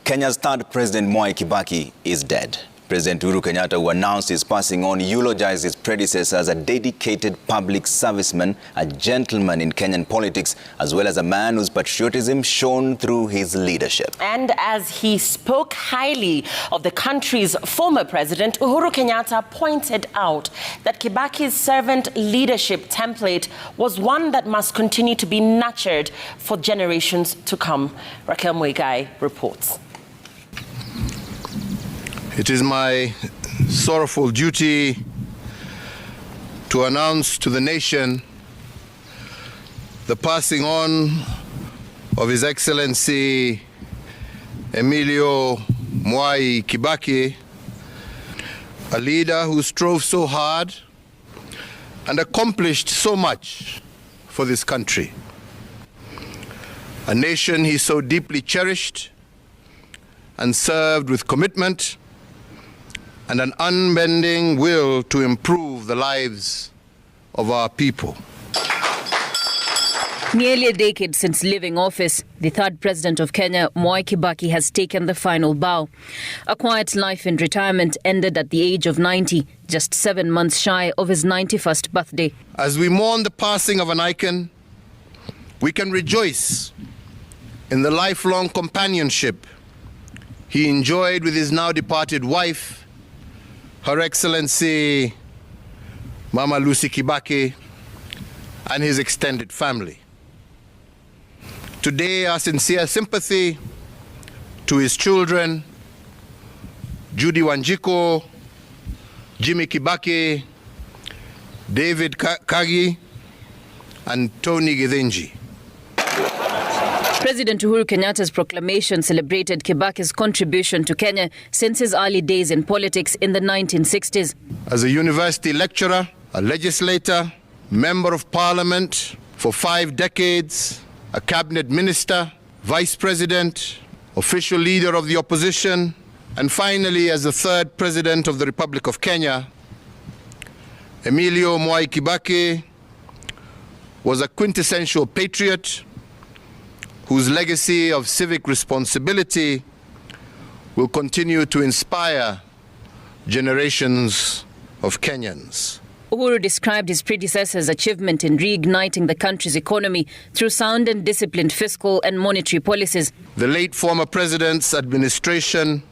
Kenya's third President Mwai Kibaki is dead. President Kenyatta, who announced his passing on, eulogized his predecessor as a dedicated public serviceman, a gentleman in Kenyan politics, as well as a man whose patriotism shone through his leadership. And as he spoke highly of the country's former president, Uhuru Kenyatta pointed out that Kibaki's servant leadership template was one that must continue to be nurtured for generations to come. Raquel Mwigai reports. It is my sorrowful duty to announce to the nation the passing on of His Excellency Emilio Mwai Kibaki, a leader who strove so hard and accomplished so much for this country, a nation he so deeply cherished and served with commitment and an unbending will to improve the lives of our people. Nearly a decade since leaving office, the third president of Kenya, Mwai Kibaki, has taken the final bow. A quiet life in retirement ended at the age of 90, just 7 months shy of his 91st birthday. As we mourn the passing of an icon, we can rejoice in the lifelong companionship he enjoyed with his now departed wife, Her Excellency Mama Lucy Kibaki, and his extended family. Today, our sincere sympathy to his children, Judy Wanjiko, Jimmy Kibaki, David Kagi, and Tony Githinji. President Uhuru Kenyatta's proclamation celebrated Kibaki's contribution to Kenya since his early days in politics in the 1960s. As a university lecturer, a legislator, member of parliament for 5 decades, a cabinet minister, vice president, official leader of the opposition, and finally as the third president of the Republic of Kenya, Emilio Mwai Kibaki was a quintessential patriot whose legacy of civic responsibility will continue to inspire generations of Kenyans. Uhuru described his predecessor's achievement in reigniting the country's economy through sound and disciplined fiscal and monetary policies. The late former president's administration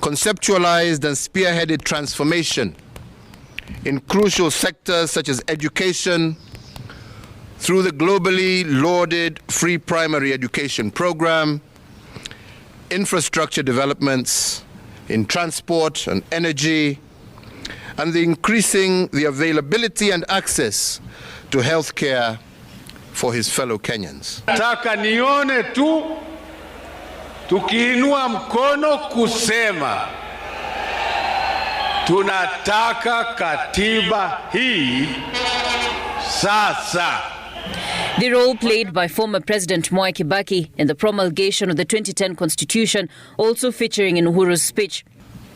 conceptualized and spearheaded transformation in crucial sectors such as education, through the globally lauded free primary education program, infrastructure developments in transport and energy, and increasing the availability and access to health care for his fellow Kenyans. Nataka nione tu tukiinua mkono kusema tunataka katiba hii sasa. The role played by former President Mwai Kibaki in the promulgation of the 2010 Constitution also featuring in Uhuru's speech.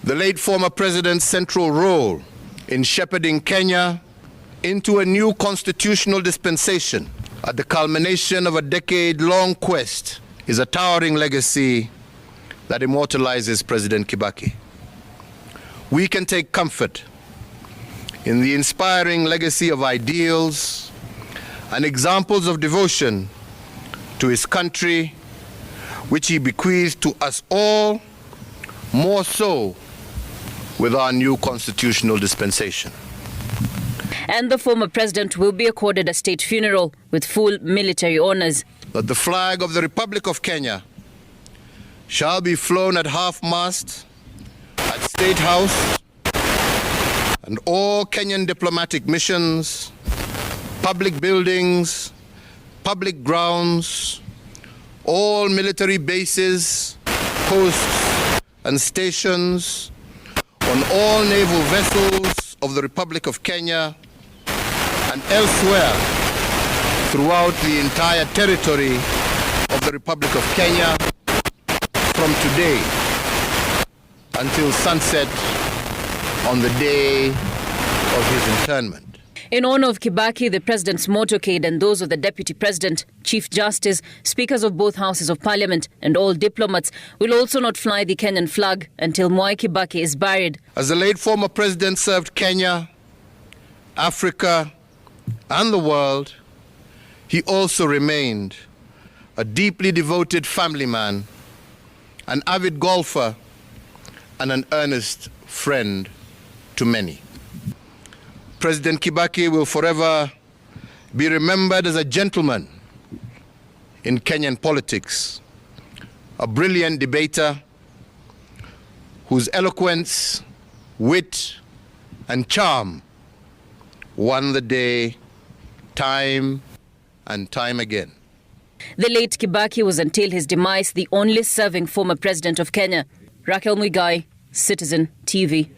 The late former president's central role in shepherding Kenya into a new constitutional dispensation at the culmination of a decade-long quest is a towering legacy that immortalizes President Kibaki. We can take comfort in the inspiring legacy of ideals and examples of devotion to his country, which he bequeathed to us all, more so with our new constitutional dispensation. And the former president will be accorded a state funeral with full military honors. That the flag of the Republic of Kenya shall be flown at half-mast at State House and all Kenyan diplomatic missions, public buildings, public grounds, all military bases, posts, and stations, on all naval vessels of the Republic of Kenya, and elsewhere throughout the entire territory of the Republic of Kenya from today until sunset on the day of his interment. In honor of Kibaki, the president's motorcade and those of the deputy president, chief justice, speakers of both houses of parliament and all diplomats will also not fly the Kenyan flag until Mwai Kibaki is buried. As the late former president served Kenya, Africa, and the world, he also remained a deeply devoted family man, an avid golfer, and an earnest friend to many. President Kibaki will forever be remembered as a gentleman in Kenyan politics, a brilliant debater whose eloquence, wit, and charm won the day time and time again. The late Kibaki was until his demise the only serving former president of Kenya. Raquel Muigai, Citizen TV.